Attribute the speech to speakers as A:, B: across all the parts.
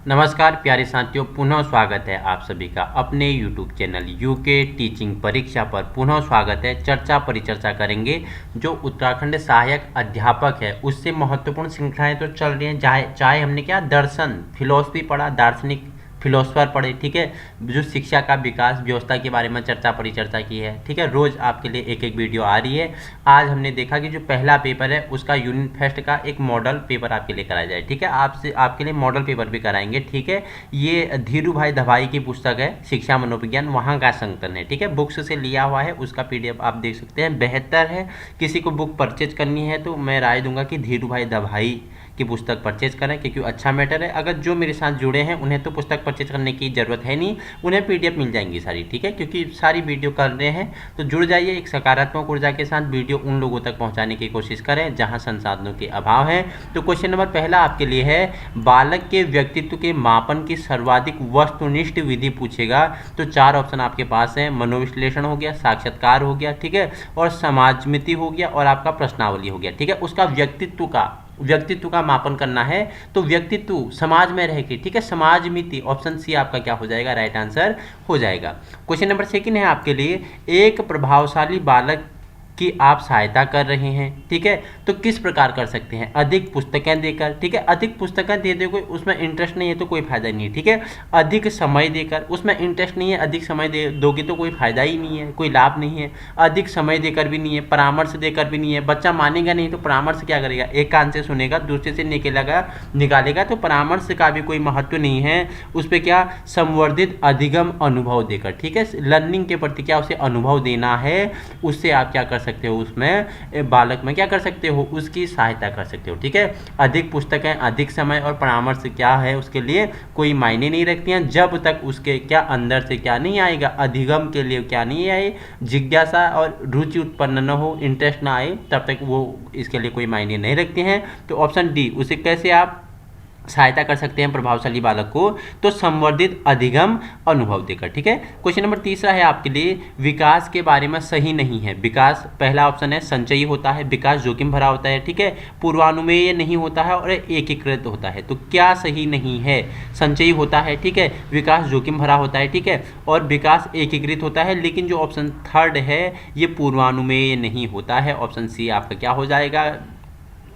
A: नमस्कार प्यारे साथियों, पुनः स्वागत है आप सभी का अपने YouTube चैनल यूके टीचिंग परीक्षा पर। पुनः स्वागत है। चर्चा परिचर्चा करेंगे जो उत्तराखंड सहायक अध्यापक है उससे महत्वपूर्ण श्रृंखलाएं तो चल रही हैं। चाहे हमने क्या दर्शन फिलॉसफी पढ़ा, दार्शनिक फिलोसफर पढ़े, ठीक है, जो शिक्षा का विकास व्यवस्था के बारे में चर्चा परिचर्चा की है, ठीक है। रोज़ आपके लिए एक एक वीडियो आ रही है। आज हमने देखा कि जो पहला पेपर है उसका यूनिट फर्स्ट का एक मॉडल पेपर आपके लिए कराया जाए, ठीक है। आपके लिए मॉडल पेपर भी कराएंगे, ठीक है। ये धीरू भाई दभाई की पुस्तक है शिक्षा मनोविज्ञान, वहाँ का संकलन है, ठीक है। बुक्स से लिया हुआ है, उसका PDF आप देख सकते हैं। बेहतर है किसी को बुक परचेज करनी है तो मैं राय दूंगा कि धीरू भाई दभाई की पुस्तक परचेज करें, क्योंकि अच्छा मैटर है। अगर जो मेरे साथ जुड़े हैं उन्हें तो पुस्तक परचेज करने की ज़रूरत है नहीं, उन्हें PDF मिल जाएंगी सारी, ठीक है, क्योंकि सारी वीडियो कर रहे हैं। तो जुड़ जाइए, एक सकारात्मक ऊर्जा के साथ वीडियो उन लोगों तक पहुंचाने की कोशिश करें जहां संसाधनों के अभाव है। तो क्वेश्चन नंबर पहला आपके लिए है, बालक के व्यक्तित्व के मापन की सर्वाधिक वस्तुनिष्ठ विधि पूछेगा। तो 4 ऑप्शन आपके पास हैं। मनोविश्लेषण हो गया, साक्षात्कार हो गया, ठीक है, और समाजमिति हो गया, और आपका प्रश्नावली हो गया, ठीक है। उसका व्यक्तित्व का मापन करना है तो व्यक्तित्व समाज में रह के, ठीक है, समाजमिति ऑप्शन सी आपका क्या हो जाएगा, राइट आंसर हो जाएगा। क्वेश्चन नंबर 2 है आपके लिए, एक प्रभावशाली बालक की आप सहायता कर रहे हैं, ठीक है, तो किस प्रकार कर सकते हैं? अधिक पुस्तकें देकर, ठीक है, अधिक पुस्तकें दे दोगे उसमें इंटरेस्ट नहीं है तो कोई फायदा नहीं है, ठीक है। अधिक समय देकर, उसमें इंटरेस्ट नहीं है, अधिक समय दे दोगे तो कोई फायदा ही नहीं है, कोई लाभ नहीं है। अधिक समय देकर भी नहीं है, परामर्श देकर भी नहीं है। बच्चा मानेगा नहीं तो परामर्श क्या करेगा, एक कान से सुनेगा दूसरे से निकालेगा, तो परामर्श का भी कोई महत्व नहीं है। उस पर क्या, संवर्धित अधिगम अनुभव देकर, ठीक है, लर्निंग के प्रति क्या उसे अनुभव देना है, उससे आप क्या कर सकते हो, उसमें बालक में क्या कर सकते हो, उसकी सहायता कर सकते हो, ठीक है। अधिक पुस्तकें, अधिक समय और परामर्श क्या है उसके लिए कोई मायने नहीं रखती हैं जब तक उसके क्या अंदर से क्या नहीं आएगा, अधिगम के लिए क्या नहीं आए, जिज्ञासा और रुचि उत्पन्न न हो, इंटरेस्ट ना आए, तब तक वो इसके लिए कोई मायने नहीं रखते हैं। तो ऑप्शन डी, उसे कैसे आप सहायता कर सकते हैं प्रभावशाली बालक को, तो संवर्धित अधिगम अनुभव देकर, ठीक है। क्वेश्चन नंबर 3 है आपके लिए, विकास के बारे में सही नहीं है। विकास, पहला ऑप्शन है संचयी होता है, विकास जोखिम भरा होता है, ठीक है, पूर्वानुमेय नहीं होता है और एकीकृत होता है। तो क्या सही नहीं है? संचयी होता है, ठीक है, विकास जोखिम भरा होता है, ठीक है, और विकास एकीकृत होता है। लेकिन जो ऑप्शन 3 है ये पूर्वानुमेय नहीं होता है। ऑप्शन सी आपका क्या हो जाएगा,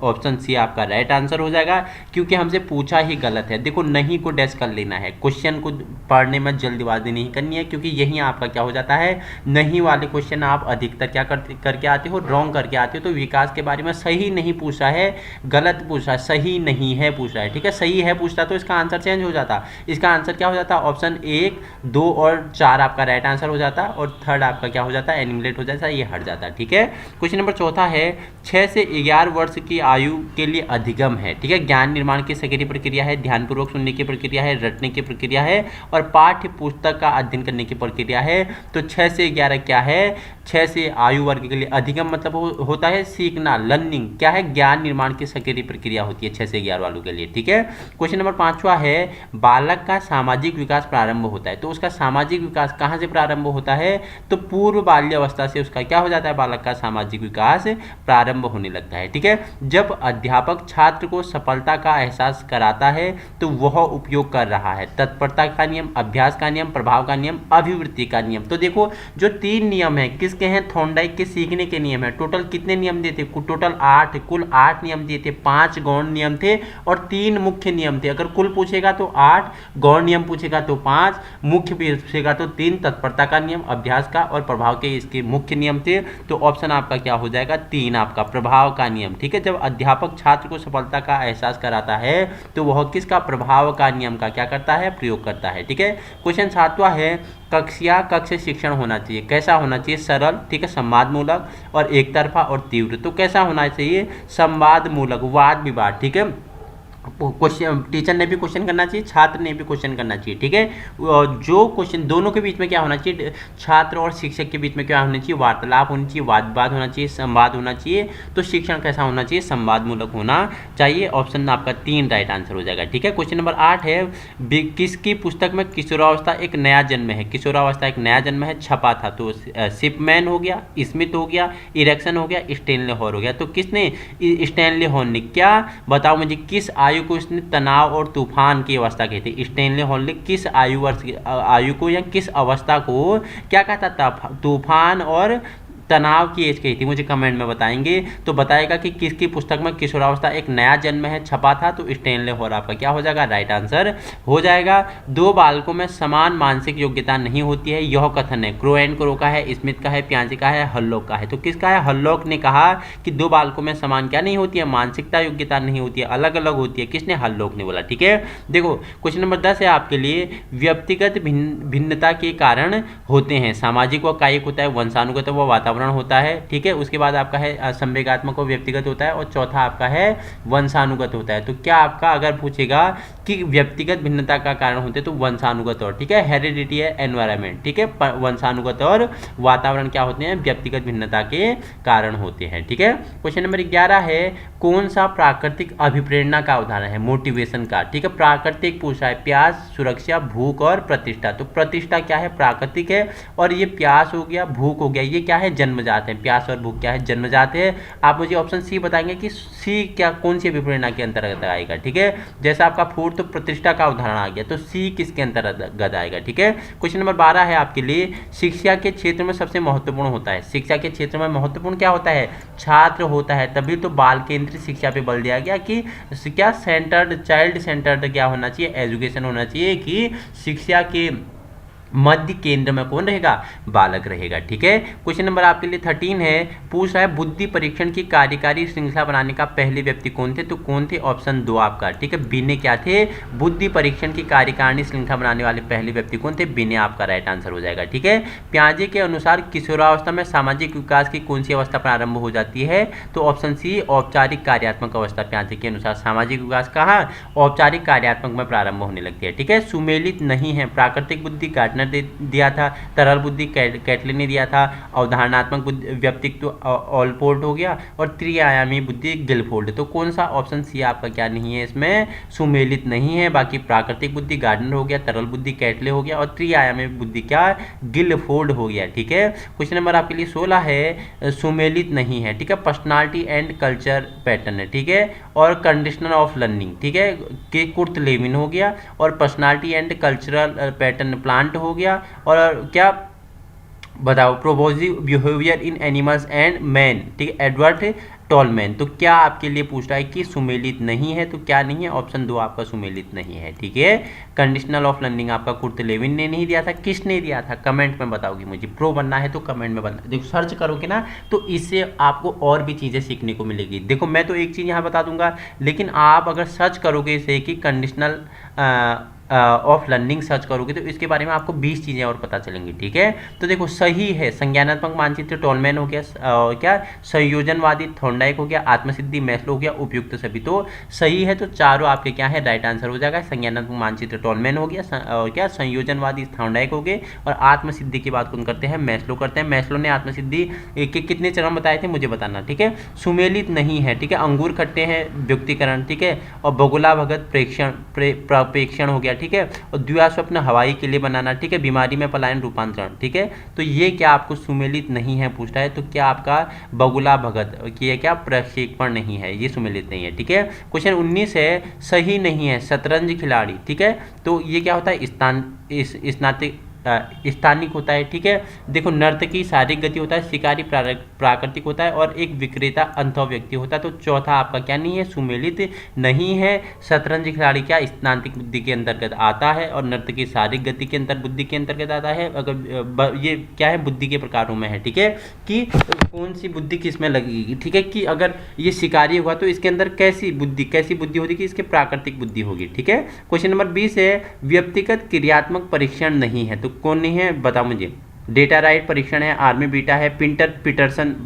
A: ऑप्शन सी आपका राइट आंसर हो जाएगा, क्योंकि हमसे पूछा ही गलत है। देखो, नहीं को डैश कर लेना है, क्वेश्चन को पढ़ने में जल्दबाजी नहीं करनी है, क्योंकि यही आपका क्या हो जाता है, नहीं वाले क्वेश्चन आप अधिकतर क्या करके आते हो, रॉन्ग करके आते हो। तो विकास के बारे में सही नहीं पूछा है, गलत पूछा है, सही नहीं है पूछा है, ठीक है। सही है पूछता तो इसका आंसर चेंज हो जाता, इसका आंसर क्या हो जाता, ऑप्शन 1, 2 और 4 आपका राइट आंसर हो जाता, और 3 आपका क्या हो जाता है, एनिमिलेट हो जाता, ये हट जाता, ठीक है। क्वेश्चन नंबर 4 है, 6 से 11 वर्ष की आयु के लिए अधिगम है, ठीक है, ज्ञान निर्माण की सक्रिय प्रक्रिया है, ध्यानपूर्वक सुनने की प्रक्रिया है, रटने की प्रक्रिया है, और पाठ्य पुस्तक का अध्ययन करने की प्रक्रिया है। तो 6 से 11 क्या है, 6 से आयु वर्ग के लिए अधिगम मतलब होता है सीखना, लर्निंग, क्या है, ज्ञान निर्माण की सक्रिय प्रक्रिया होती है 6 से 11 वालों के लिए, ठीक है। क्वेश्चन नंबर 5 है, बालक का सामाजिक विकास प्रारंभ होता है। तो उसका सामाजिक विकास कहाँ से प्रारंभ होता है, तो पूर्व बाल्यावस्था से उसका क्या हो जाता है, बालक का सामाजिक विकास प्रारंभ होने लगता है, ठीक है। जब अध्यापक छात्र को सफलता का एहसास कराता है तो वह उपयोग कर रहा है तत्परता का नियम, अभ्यास का नियम, प्रभाव का नियम, अभिवृत्ति का नियम। तो देखो, जो 3 नियम है किसके हैं, थॉर्नडाइक के सीखने के नियम है। टोटल कितने नियम दिए थे, टोटल 8, कुल 8 नियम दिए थे, 5 गौण नियम थे और 3 मुख्य नियम थे। अगर कुल पूछेगा तो 8, गौण नियम पूछेगा तो 5, मुख्य पूछेगा तो 3, तत्परता का नियम, अभ्यास का और प्रभाव के इसके मुख्य नियम थे। तो ऑप्शन आपका क्या हो जाएगा, 3 आपका प्रभाव का नियम, ठीक है। जब अध्यापक छात्र को सफलता का एहसास कराता है तो वह किसका, प्रभाव का नियम का क्या करता है, प्रयोग करता है, ठीक है। क्वेश्चन 7 है, कक्ष शिक्षण होना चाहिए, कैसा होना चाहिए, सरल, ठीक है, संवादमूलक और एक तरफा और तीव्र। तो कैसा होना चाहिए, संवादमूलक, वाद विवाद, ठीक है। क्वेश्चन टीचर ने भी क्वेश्चन करना चाहिए, छात्र ने भी क्वेश्चन करना चाहिए, ठीक है। जो क्वेश्चन दोनों के बीच में क्या होना चाहिए, छात्र और शिक्षक के बीच में क्या होना चाहिए, वार्तालाप होनी चाहिए, वाद विवाद होना चाहिए, संवाद होना चाहिए। तो शिक्षण कैसा होना चाहिए, संवादमूलक होना चाहिए। ऑप्शन आपका 3 राइट आंसर हो जाएगा, ठीक है। क्वेश्चन नंबर 8 है, किसकी पुस्तक में किशोरावस्था एक नया जन्म है, किशोरावस्था एक नया जन्म है, छपा था। तो शिपमैन हो गया, स्मिथ हो गया, इरेक्सन हो गया, स्टैनले हॉर हो गया। तो किसने, स्टैनले हॉर ने, क्या बताओ मुझे, किस आयु को उसने तनाव और तूफान की अवस्था कही थी। स्टैनली हॉल ने किस आयु वर्ष आयु को या किस अवस्था को क्या कहता था? तूफान और तनाव की एज कही थी। मुझे कमेंट में बताएंगे। तो बताएगा कि किसकी पुस्तक में किशोरावस्था एक नया जन्म है छपा था, तो स्टैनले हॉल आपका क्या हो जाएगा? राइट आंसर हो जाएगा। दो बालकों में समान मानसिक योग्यता नहीं होती है, यह कथन है क्रो एंड क्रो का है, स्मिथ का है, पियाजे का है, हल्लॉक का है। तो किसका है? हल्लॉक ने कहा कि दो बालकों में समान क्या नहीं होती है? मानसिकता योग्यता नहीं होती है, अलग अलग होती है। किसने? हल्लॉक ने बोला। ठीक है, देखो क्वेश्चन नंबर 10 है आपके लिए, व्यक्तिगत भिन्नता के कारण होते हैं। सामाजिक व कायिक होता है, वंशानुगत व वातावरण होता है। ठीक है, उसके बाद आपका है संवेगात्मक और व्यक्तिगत होता है, और चौथा आपका है वंशानुगत होता है। तो क्या आपका अगर पूछेगा कि व्यक्तिगत भिन्नता का कारण होते हैं तो वंशानुगत और, ठीक है, हेरिडिटी है, एनवायरनमेंट। ठीक है, वंशानुगत और वातावरण क्या होते हैं? व्यक्तिगत भिन्नता के कारण होते हैं। ठीक है, क्वेश्चन नंबर 11 है, कौन सा प्राकृतिक अभिप्रेरणा का उदाहरण है? मोटिवेशन का। ठीक है, प्राकृतिक पूछा है, प्यास, सुरक्षा, भूख और प्रतिष्ठा। तो प्रतिष्ठा क्या है? प्राकृतिक है, और ये प्यास हो गया, भूख हो गया, ये क्या है? जन्मजात है। प्यास और भूख क्या है? जन्मजात है। आप मुझे ऑप्शन सी बताएंगे कि सी क्या कौन सी अभिप्रेरणा के अंतर्गत आएगा। ठीक है, जैसा आपका फूड तो प्रतिष्ठा का उदाहरण आ गया, तो सी किसके अंतर्गत आएगा? ठीक है, क्वेश्चन नंबर 12 है आपके लिए, शिक्षा के क्षेत्र में सबसे महत्वपूर्ण होता है। शिक्षा के क्षेत्र में महत्वपूर्ण क्या होता है? छात्र होता है। तभी तो बाल केंद्रित शिक्षा पे बल दिया गया कि क्या सेंटर्ड, चाइल्ड सेंटर्ड क्या होना चाहिए? एजुकेशन होना चाहिए, कि शिक्षा के मध्य केंद्र में कौन रहेगा? बालक रहेगा। ठीक है, क्वेश्चन नंबर आपके लिए 13 है, पूछ रहा है बुद्धि परीक्षण की कार्यकारी श्रृंखला बनाने का पहले व्यक्ति कौन थे? तो कौन थे? ऑप्शन 2 आपका। ठीक है, बिने क्या थे? बुद्धि परीक्षण की कार्यकारिणी श्रृंखला बनाने वाले पहले व्यक्ति कौन थे? बिने आपका राइट आंसर हो जाएगा। ठीक है, पियाजे के अनुसार किशोरावस्था में सामाजिक विकास की कौन सी अवस्था प्रारंभ हो जाती है? तो ऑप्शन सी, औपचारिक कार्यात्मक अवस्था। पियाजे के अनुसार सामाजिक विकास कहाँ? औपचारिक कार्यात्मक में प्रारंभ होने लगती है। ठीक है, सुमेलित नहीं है, प्राकृतिक बुद्धि गार्डनर दिया था, तरल बुद्धि कैटले ने दिया था, अवधारणात्मक व्यक्तित्व ऑलपोर्ट हो गया, और त्रिआयामी बुद्धि गिलफोर्ड। तो कौन सा? ऑप्शन सी आपका क्या नहीं है? इसमें सुमेलित नहीं है। बाकी प्राकृतिक बुद्धि गार्डनर हो गया, तरल बुद्धि कैटले हो गया, और त्रिआयामी बुद्धि क्या? गिलफोर्ड हो गया। ठीक है, क्वेश्चन नंबर आपके लिए 16 है, सुमेलित नहीं है। ठीक है, पर्सनालिटी एंड कल्चर पैटर्न है। ठीक है, और कंडीशनर ऑफ लर्निंग। ठीक है, के कुर्त लेविन हो गया, और personality and cultural pattern Plant हो गया, और क्या बताओ? Purposive behaviour in animals and man. ठीक है, एडवर्ड टॉलमैन। तो क्या आपके लिए पूछ रहा है कि सुमेलित नहीं है? तो क्या नहीं है? ऑप्शन 2 आपका सुमेलित नहीं है। ठीक है, कंडीशनल ऑफ लर्निंग आपका कुर्त लेविन ने नहीं दिया था। किसने दिया था? कमेंट में बताओगे मुझे। प्रो बनना है तो कमेंट में बनना, देखो सर्च करोगे ना तो इससे आपको और भी चीज़ें सीखने को मिलेगी। देखो मैं तो एक चीज़ यहाँ बता दूंगा, लेकिन आप अगर सर्च करोगे इसे कि कंडीशनल ऑफ लर्निंग सर्च करोगे तो इसके बारे में आपको 20 चीज़ें और पता चलेंगी। ठीक है, तो देखो सही है, संज्ञानात्मक मानचित्र टॉलमैन हो गया, क्या संयोजनवादी थॉर्नडाइक हो गया, आत्मसिद्धि मैस्लो हो गया, उपयुक्त सभी तो सही है। तो चारों आपके क्या है? राइट आंसर हो जाएगा। संज्ञानात्मक मानचित्र टॉलमैन हो गया, और क्या संयोजनवादी थॉर्नडाइक हो गए, और आत्मसिद्धि की बात कौन करते हैं? मैस्लो करते हैं। मैस्लो ने आत्मसिद्धि के कितने चरण बताए थे मुझे बताना। ठीक है, सुमेलित नहीं है। ठीक है, अंगूर खट्टे हैं, व्युक्तिकरण। ठीक है, और बगुला भगत प्रेक्षण हो गया। ठीक है, और द्विस्वप्न हवाई के लिए बनाना। ठीक है, बीमारी में पलायन रूपांतरण। ठीक है, तो ये क्या आपको सुमेलित नहीं है पूछ रहा है? तो क्या आपका बगुला भगत की क्या प्रक्षेपण नहीं है? ये सुमेलित नहीं है। ठीक है, क्वेश्चन 19 है, सही नहीं है, शतरंज खिलाड़ी। ठीक है, तो ये क्या होता है? स्नातक स्थानिक होता है। ठीक है, देखो नर्तकी शारीरिक गति होता है, शिकारी प्राकृतिक होता है, और एक विक्रेता अनुभव व्यक्ति होता है। तो चौथा आपका क्या नहीं है? सुमेलित नहीं है। शतरंज खिलाड़ी क्या स्नातक बुद्धि के अंतर्गत आता है, और नर्तकी शारीरिक गति के बुद्धि के अंतर्गत आता है। अगर ये क्या है? बुद्धि के प्रकारों में है। ठीक है, कि कौन सी बुद्धि किस में लगेगी। ठीक है, कि अगर ये शिकारी हुआ तो इसके अंदर कैसी बुद्धि होगी? कि इसके प्राकृतिक बुद्धि होगी। ठीक है, क्वेश्चन नंबर 20 है, व्यक्तिगत क्रियात्मक परीक्षण नहीं है। तो कौन नहीं है? बताओ मुझे। डेटा राइट परीक्षण है, आर्मी बीटा है, पीटरसन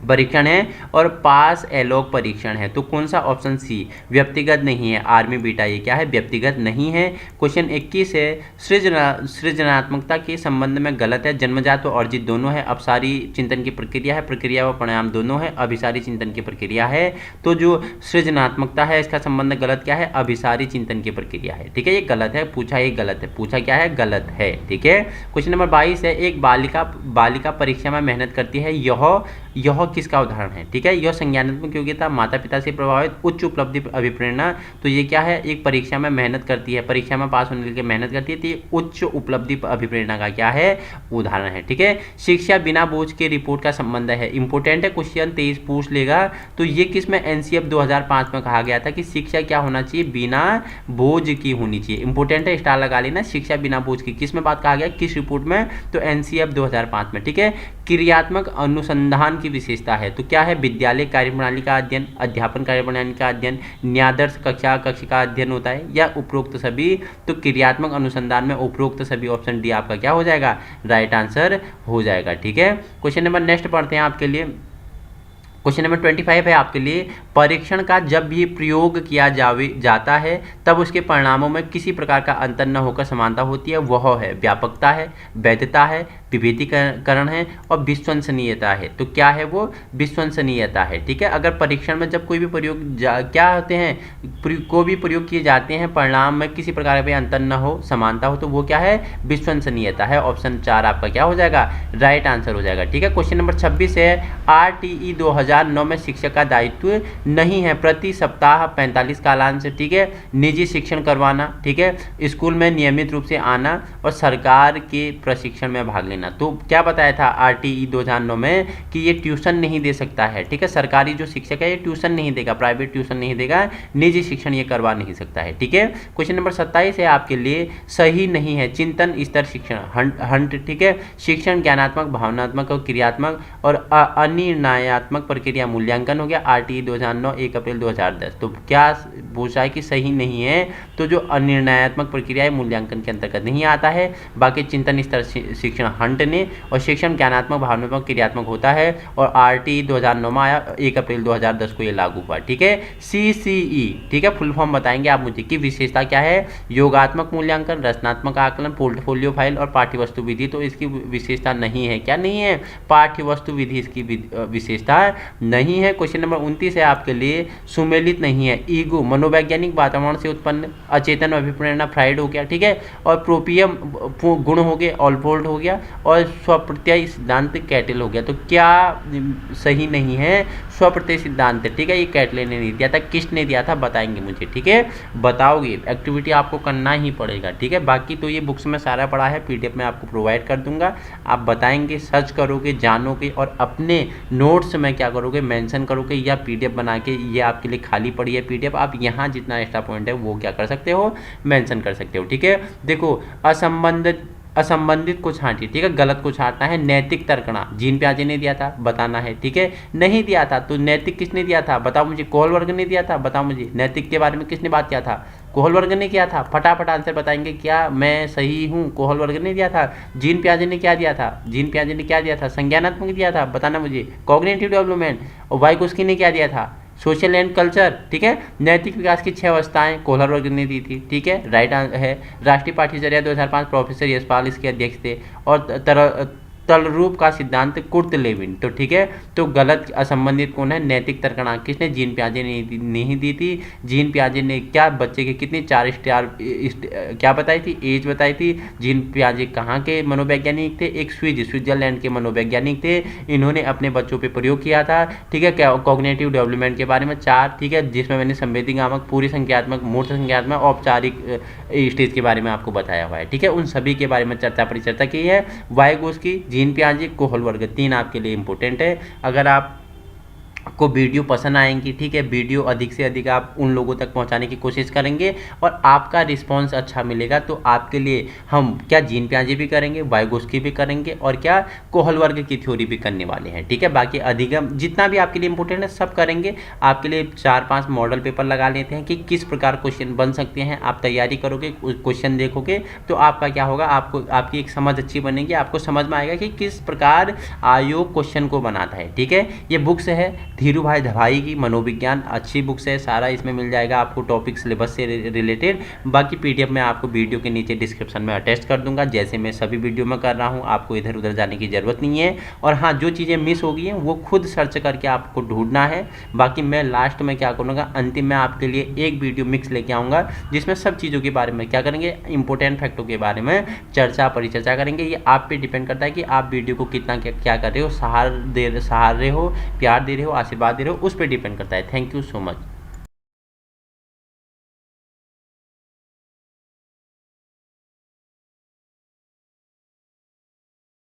A: परीक्षण है, और पास एलोक परीक्षण है। तो कौन सा? ऑप्शन सी व्यक्तिगत नहीं है, आर्मी बीटा। ये क्या है? व्यक्तिगत नहीं है। क्वेश्चन 21 है, सृजनात्मकता के संबंध में गलत है। जन्मजात व अर्जित दोनों है, अपसारी चिंतन की प्रक्रिया है, प्रक्रिया व परिणाम दोनों है, अभिसारी चिंतन की प्रक्रिया है। तो जो सृजनात्मकता है इसका संबंध गलत क्या है? अभिसारी चिंतन की प्रक्रिया है। ठीक है, ये गलत है, पूछा ये गलत है, पूछा क्या है? गलत है। ठीक है, क्वेश्चन नंबर 22 है, एक बालिका परीक्षा में मेहनत करती है, यह यह किसका उदाहरण है? ठीक है, यह संज्ञानात्मक योग्यता, माता पिता से प्रभावित, उच्च उपलब्धि, अभिप्रेरणा। तो ये क्या है? एक परीक्षा में मेहनत करती है, परीक्षा में पास होने के लिए मेहनत करती है, तो ये उच्च उपलब्धि अभिप्रेरणा का क्या है? उदाहरण है। ठीक है, शिक्षा बिना बोझ के रिपोर्ट का संबंध है। इंपॉर्टेंट है, क्वेश्चन 23 पूछ लेगा। तो ये किस में? एनसीएफ 2005 में कहा गया था कि शिक्षा क्या होना चाहिए? बिना बोझ की होनी चाहिए। इंपॉर्टेंट है, स्टार लगा लेना। शिक्षा बिना बोझ की किस में बात कहा गया? किस रिपोर्ट में? तो एनसीएफ 2005 में। ठीक है, क्रियात्मक अनुसंधान की विशेषता है। तो क्या है? विद्यालय कार्यप्रणाली का अध्ययन, अध्यापन कार्यप्रणाली का अध्ययन, न्यायाधीश कक्ष का अध्ययन होता है, या उपरोक्त सभी। तो क्रियात्मक अनुसंधान में उपरोक्त सभी, ऑप्शन डी आपका क्या हो जाएगा? राइट आंसर हो जाएगा। ठीक है, क्वेश्चन नंबर नेक्स्ट पढ़ते हैं आपके लिए। क्वेश्चन नंबर 25 है आपके लिए। परीक्षण का जब भी प्रयोग किया जाता है तब उसके परिणामों में किसी प्रकार का अंतर न होकर समानता होती है। वह है व्यापकता है, वैधता है, विभेदीकरण है और विश्वसनीयता है। तो क्या है वो? विश्वसनीयता है। ठीक है, अगर परीक्षण में जब कोई भी प्रयोग क्या होते हैं, कोई भी प्रयोग किए जाते हैं, परिणाम में किसी प्रकार का अंतर न हो, समानता हो, तो वो क्या है? विश्वसनीयता है। ऑप्शन 4 आपका क्या हो जाएगा? राइट आंसर हो जाएगा। ठीक है, क्वेश्चन नंबर 26 है। आरटीई 2009 में शिक्षक का दायित्व नहीं है प्रति सप्ताह 45 कालांश, ठीक है, निजी शिक्षण करवाना, ठीक है, स्कूल में नियमित रूप से आना और सरकार के प्रशिक्षण में भाग लेना। तो क्या बताया था आरटीई 2009 में कि ये ट्यूशन नहीं दे सकता है। ठीक है, सरकारी जो शिक्षक है ये ट्यूशन नहीं देगा, प्राइवेट ट्यूशन नहीं देगा, निजी शिक्षण ये करवा नहीं सकता है। ठीक है, क्वेश्चन नंबर 27 है आपके लिए। सही नहीं है चिंतन स्तर शिक्षण हंट, ठीक है, शिक्षण ज्ञानात्मक, भावनात्मक और क्रियात्मक और अनिर्णयात्मक प्रक्रिया मूल्यांकन हो गया। आरटीई 2009 1 अप्रैल 2010। तो क्या पूछा है कि सही नहीं है? तो जो अनिर्णयात्मक प्रक्रिया है मूल्यांकन के अंतर्गत नहीं आता है। बाकी चिंतन स्तर शिक्षण हंट ने और शिक्षण ज्ञानात्मक, भावनात्मक, क्रियात्मक होता है और आरटीई 2009 में आया, 1 अप्रैल 2010 को ये लागू हुआ। ठीक है, सीसीई, ठीक है, फुल फॉर्म बताएंगे आप मुझे कि विशेषता क्या है? योगात्मक मूल्यांकन, रचनात्मक आकलन, पोर्टफोलियो फाइल और पाठ्यवस्तु विधि। तो इसकी विशेषता नहीं है। क्या नहीं है? पाठ्यवस्तु विधि इसकी विशेषता नहीं है। क्वेश्चन नंबर 29 है आपके लिए। सुमेलित नहीं है। ईगो मनोवैज्ञानिक वातावरण से उत्पन्न, अचेतन अभिप्रेरणा फ्राइड हो गया, ठीक है, और प्रोपियम गुण हो गए, ऑलपोर्ट हो गया, और स्वप्रत्यय सिद्धांत कैटल हो गया। तो क्या सही नहीं है? स्वप्रत्यय सिद्धांत, ठीक है, ये कैटले ने नहीं दिया था, किसने दिया था बताएंगे मुझे। ठीक है, बताओगे, एक्टिविटी आपको करना ही पड़ेगा। ठीक है, बाकी तो ये बुक्स में सारा पढ़ा है, पीडीएफ में आपको प्रोवाइड कर दूंगा, आप बताएंगे, सर्च करोगे, जानोगे और अपने नोट्स में क्या करोगे? मेंशन करोगे या पीडीएफ बना के, ये आपके लिए खाली पड़ी है पीडीएफ, आप यहाँ जितना एक्स्ट्रा पॉइंट है वो क्या कर सकते हो? मेंशन कर सकते हो। ठीक है, देखो, असंबंधित को छांटिए, ठीक है, गलत को छांटना है। नैतिक तर्कणा जीन प्याजे ने दिया था, बताना है। ठीक है, नहीं दिया था तो नैतिक किसने दिया था? बताओ मुझे। कोहलवर्ग ने दिया था, बताओ मुझे। नैतिक के बारे में किसने बात किया था? कोहलवर्ग ने किया था। फटाफट आंसर बताएंगे, क्या मैं सही हूँ? कोहलवर्ग ने दिया था। जीन प्याजे ने क्या दिया था? जीन प्याजे ने क्या दिया था? संज्ञानात्मक दिया था, बताना मुझे। Cognitive development. और वाइगोस्की ने क्या दिया था? Social and culture. ठीक है, नैतिक विकास की 6 अवस्थाएं कोहलवर्ग ने दी थी। ठीक है, राइट है। राष्ट्रीय पाठ्यचर्या 2005 प्रोफेसर यशपाल इसके अध्यक्ष थे। और तलरूप का सिद्धांत कुर्ट लेविन। तो ठीक है, तो गलत असंबंधित कौन है? नैतिक तर्कणा किसने? जीन प्याजे ने नहीं दी थी। जीन प्याजे ने क्या बच्चे के कितने 4 स्टार क्या बताई थी? एज बताई थी। जीन प्याजे कहाँ के मनोवैज्ञानिक थे? एक स्विट्जरलैंड के मनोवैज्ञानिक थे। इन्होंने अपने बच्चों पे प्रयोग किया था। ठीक है, कॉग्निटिव डेवलपमेंट के बारे में 4, ठीक है, जिसमें मैंने संवेदनात्मक, पूरी संज्ञात्मक, मूर्त संज्ञात्मक, औपचारिक स्टेज के बारे में आपको बताया हुआ है। ठीक है, उन सभी के बारे में चर्चा परिचर्चा की है। वाइगोस्की, जीन प्याजे, कोहलवर्ग, 3 आपके लिए इंपॉर्टेंट है। अगर आप को वीडियो पसंद आएंगी, ठीक है, वीडियो अधिक से अधिक आप उन लोगों तक पहुंचाने की कोशिश करेंगे और आपका रिस्पांस अच्छा मिलेगा तो आपके लिए हम क्या जीन प्याजे भी करेंगे, वाइगोस्की भी करेंगे और क्या कोहलवर्ग की थ्योरी भी करने वाले हैं। ठीक है, बाकी अधिगम जितना भी आपके लिए इंपॉर्टेंट है सब करेंगे। आपके लिए 4-5 मॉडल पेपर लगा लेते हैं कि किस प्रकार क्वेश्चन बन सकते हैं। आप तैयारी करोगे, क्वेश्चन देखोगे तो आपका क्या होगा? आपको आपकी एक समझ अच्छी बनेगी, आपको समझ में आएगा कि किस प्रकार आयोग क्वेश्चन को बनाता है। ठीक है, ये बुक्स है, धीरू भाई भाई की मनोविज्ञान अच्छी बुक्स है, सारा इसमें मिल जाएगा आपको टॉपिक सिलेबस से रिलेटेड। बाकी PDF मैं आपको वीडियो के नीचे डिस्क्रिप्शन में अटैच कर दूंगा, जैसे मैं सभी वीडियो में कर रहा हूँ। आपको इधर उधर जाने की ज़रूरत नहीं है। और हाँ, जो चीज़ें मिस हो गई हैं वो खुद सर्च करके आपको ढूंढना है। बाकी मैं लास्ट में क्या करूँगा, अंतिम में आपके लिए एक वीडियो मिक्स लेके आऊँगा जिसमें सब चीज़ों के बारे में क्या करेंगे, इंपॉर्टेंट फैक्टों के बारे में चर्चा परिचर्चा करेंगे। ये आप पे डिपेंड करता है कि आप वीडियो को कितना क्या कर रहे हो, सहार रहे हो, प्यार दे रहे हो, आशीर्वाद दे रहे हो, उस पर डिपेंड करता है। Thank you so much.